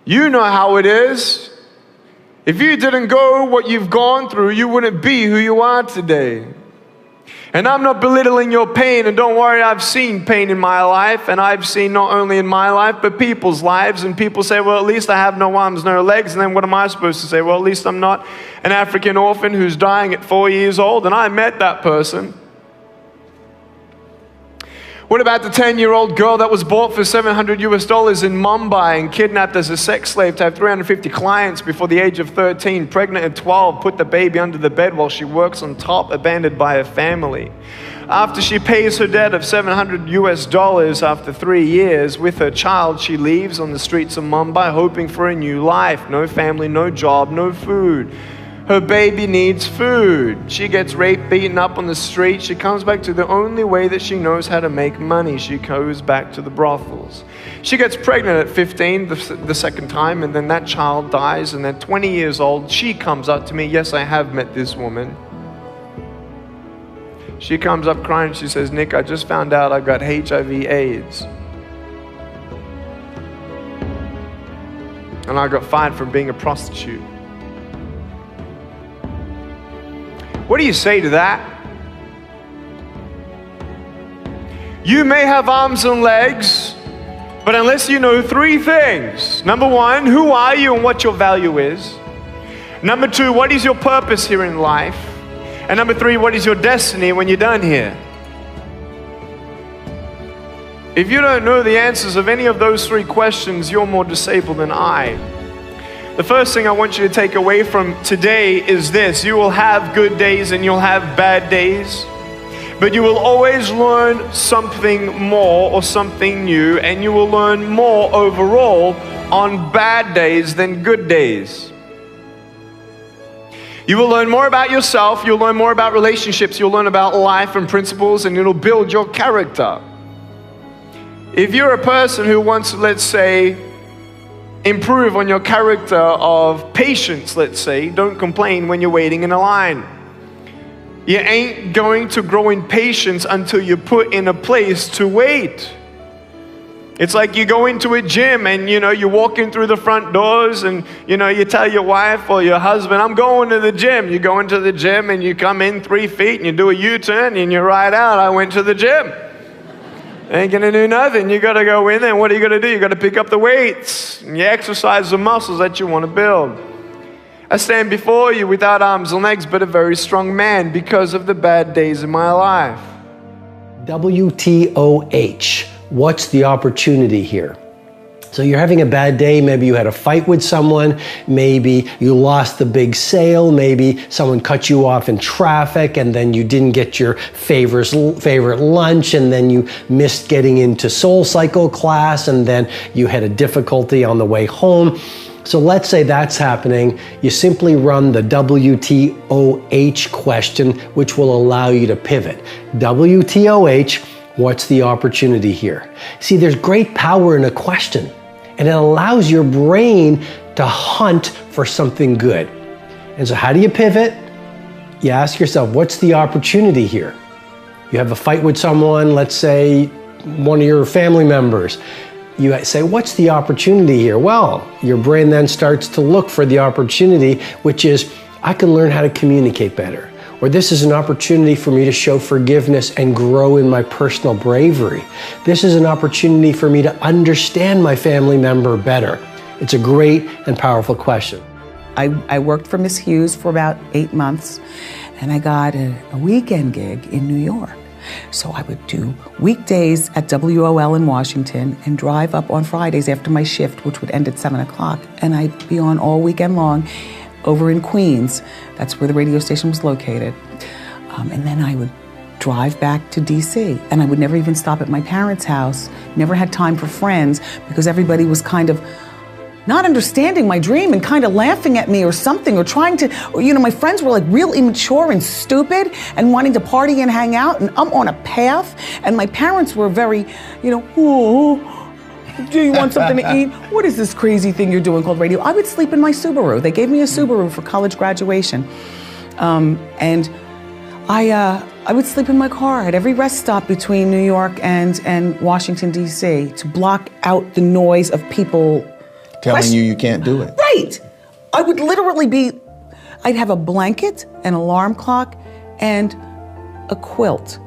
You know how it is. If you didn't go what you've gone through, you wouldn't be who you are today. And I'm not belittling your pain, and don't worry, I've seen pain in my life, and I've seen not only in my life, but people's lives, and people say, well, at least I have no arms, no legs, and then what am I supposed to say? Well, at least I'm not an African orphan who's dying at 4 years old, and I met that person. What about the 10-year-old girl that was bought for $700 US in Mumbai and kidnapped as a sex slave to have 350 clients before the age of 13, pregnant at 12, put the baby under the bed while she works on top, abandoned by her family? After she pays her debt of $700 US after 3 years with her child, she leaves on the streets of Mumbai hoping for a new life. No family, no job, no food. Her baby needs food. She gets raped, beaten up on the street. She comes back to the only way that she knows how to make money. She goes back to the brothels. She gets pregnant at 15 the second time, and then that child dies, and then 20 years old, she comes up to me. Yes, I have met this woman. She comes up crying. She says, Nick, I just found out I got HIV/AIDS. And I got fired from being a prostitute. What do you say to that? You may have arms and legs, but unless you know 3 things. Number 1, who are you and what your value is? Number 2, what is your purpose here in life? And number 3, what is your destiny when you're done here? If you don't know the answers of any of those 3 questions, you're more disabled than I. The first thing I want you to take away from today is this: you will have good days and you'll have bad days, but you will always learn something more or something new, and you will learn more overall on bad days than good days. You will learn more about yourself, you'll learn more about relationships, you'll learn about life and principles, and it'll build your character. If you're a person who wants to, let's say, improve on your character of patience, let's say, don't complain when you're waiting in a line. You ain't going to grow in patience until you're put in a place to wait. It's like you go into a gym and, you walk in through the front doors and, you tell your wife or your husband, I'm going to the gym. You go into the gym and you come in 3 feet and you do a U-turn and you ride out, I went to the gym. Ain't gonna do nothing. You gotta go in there, and what are you gonna do? You gotta pick up the weights, and you exercise the muscles that you wanna build. I stand before you without arms and legs, but a very strong man because of the bad days in my life. WTOH. What's the opportunity here? So you're having a bad day, maybe you had a fight with someone, maybe you lost the big sale, maybe someone cut you off in traffic and then you didn't get your favorite lunch, and then you missed getting into Soul Cycle class, and then you had a difficulty on the way home. So let's say that's happening. You simply run the WTOH question, which will allow you to pivot. WTOH, what's the opportunity here? See, there's great power in a question, and it allows your brain to hunt for something good. And so how do you pivot? You ask yourself, what's the opportunity here? You have a fight with someone, let's say one of your family members. You say, what's the opportunity here? Well, your brain then starts to look for the opportunity, which is, I can learn how to communicate better. Or this is an opportunity for me to show forgiveness and grow in my personal bravery. This is an opportunity for me to understand my family member better. It's a great and powerful question. I worked for Miss Hughes for about 8 months, and I got a weekend gig in New York. So I would do weekdays at WOL in Washington and drive up on Fridays after my shift, which would end at 7 o'clock. And I'd be on all weekend long over in Queens. That's where the radio station was located. And then I would drive back to DC, and I would never even stop at my parents' house. Never had time for friends because everybody was kind of not understanding my dream and kind of laughing at me or something, or trying to, or, my friends were like real immature and stupid and wanting to party and hang out, and I'm on a path, and my parents were very, oh, do you want something to eat? What is this crazy thing you're doing called radio? I would sleep in my Subaru. They gave me a Subaru for college graduation. And I would sleep in my car at every rest stop between New York and Washington, D.C. to block out the noise of people telling you can't do it. Right. I would literally I'd have a blanket, an alarm clock, and a quilt.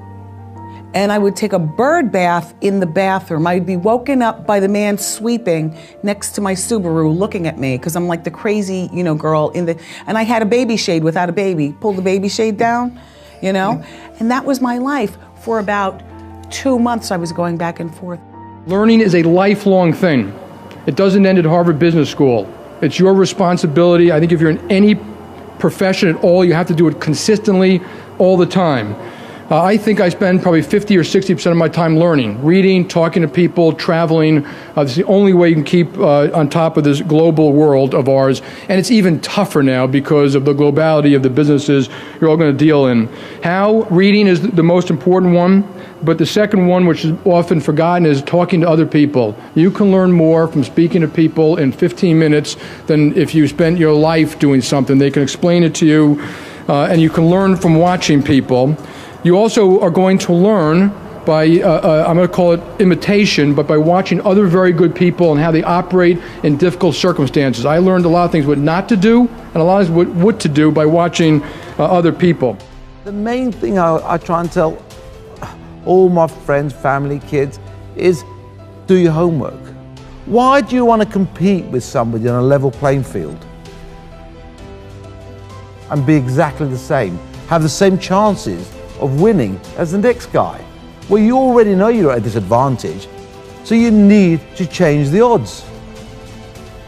And I would take a bird bath in the bathroom. I'd be woken up by the man sweeping next to my Subaru looking at me because I'm like the crazy, girl and I had a baby shade without a baby. Pull the baby shade down, And that was my life. For about 2 months, I was going back and forth. Learning is a lifelong thing. It doesn't end at Harvard Business School. It's your responsibility. I think if you're in any profession at all, you have to do it consistently all the time. I think I spend probably 50 or 60% of my time learning, reading, talking to people, traveling. It's the only way you can keep on top of this global world of ours. And it's even tougher now because of the globality of the businesses you're all going to deal in. How? Reading is the most important one. But the second one, which is often forgotten, is talking to other people. You can learn more from speaking to people in 15 minutes than if you spent your life doing something. They can explain it to you, and you can learn from watching people. You also are going to learn by, I'm going to call it imitation, but by watching other very good people and how they operate in difficult circumstances. I learned a lot of things what not to do and a lot of things what to do by watching other people. The main thing I try and tell all my friends, family, kids, is do your homework. Why do you want to compete with somebody on a level playing field and be exactly the same, have the same chances of winning as the next guy? Well, you already know you're at a disadvantage, so you need to change the odds.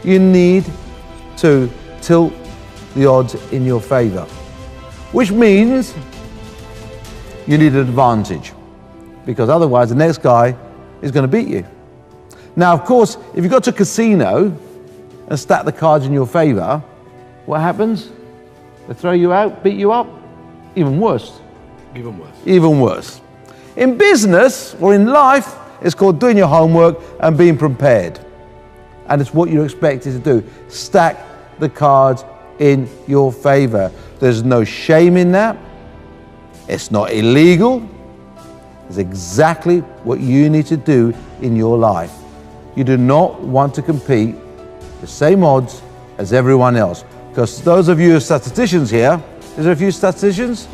You need to tilt the odds in your favor, which means you need an advantage, because otherwise the next guy is going to beat you. Now, of course, if you go to a casino and stack the cards in your favor, what happens? They throw you out, beat you up? Even worse. Even worse. Even worse. In business or in life, it's called doing your homework and being prepared. And it's what you're expected to do. Stack the cards in your favor. There's no shame in that. It's not illegal. It's exactly what you need to do in your life. You do not want to compete the same odds as everyone else. Because those of you who are statisticians here, is there a few statisticians?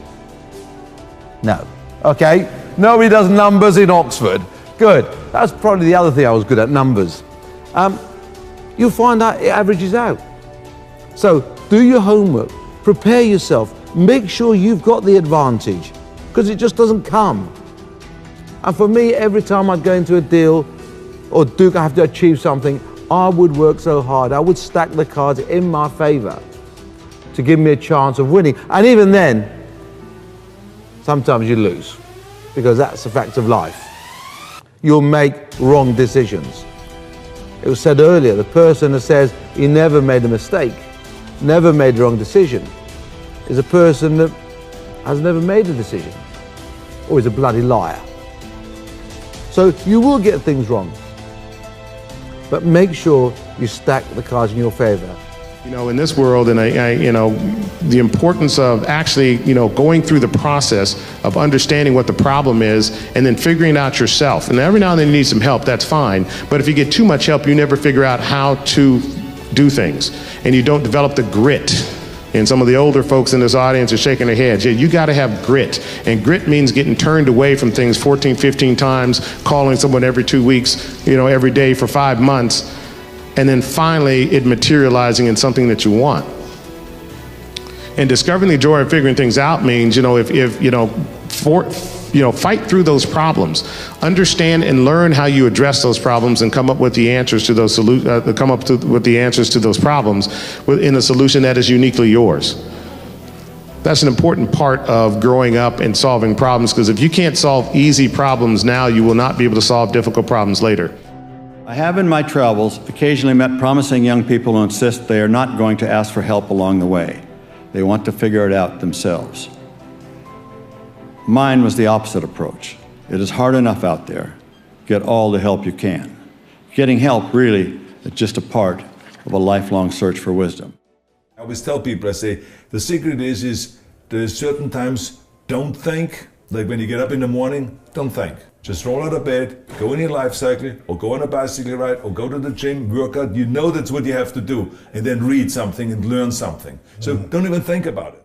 No. Okay, nobody does numbers in Oxford. Good. That's probably the other thing I was good at, numbers. You'll find out it averages out. So do your homework, prepare yourself, make sure you've got the advantage, because it just doesn't come. And for me, every time I go into a deal or I have to achieve something, I would work so hard. I would stack the cards in my favor to give me a chance of winning. And even then, sometimes you lose, because that's a fact of life. You'll make wrong decisions. It was said earlier, the person that says he never made a mistake, never made a wrong decision, is a person that has never made a decision, or is a bloody liar. So you will get things wrong, but make sure you stack the cards in your favor. You know, in this world, and the importance of actually, going through the process of understanding what the problem is and then figuring it out yourself. And every now and then you need some help, that's fine. But if you get too much help, you never figure out how to do things. And you don't develop the grit. And some of the older folks in this audience are shaking their heads. Yeah, you got to have grit. And grit means getting turned away from things 14, 15 times, calling someone every 2 weeks, every day for 5 months. And then finally it materializing in something that you want. And discovering the joy of figuring things out means, fight through those problems, understand and learn how you address those problems, and come up with the answers to those answers to those problems in a solution that is uniquely yours. That's an important part of growing up and solving problems, because if you can't solve easy problems now, you will not be able to solve difficult problems later. I have in my travels occasionally met promising young people who insist they are not going to ask for help along the way. They want to figure it out themselves. Mine was the opposite approach. It is hard enough out there. Get all the help you can. Getting help really is just a part of a lifelong search for wisdom. I always tell people, I say, the secret is there's certain times don't think. Like when you get up in the morning, don't think. Just roll out of bed, go in your life cycle, or go on a bicycle ride, or go to the gym, work out. You know that's what you have to do. And then read something and learn something. So don't even think about it.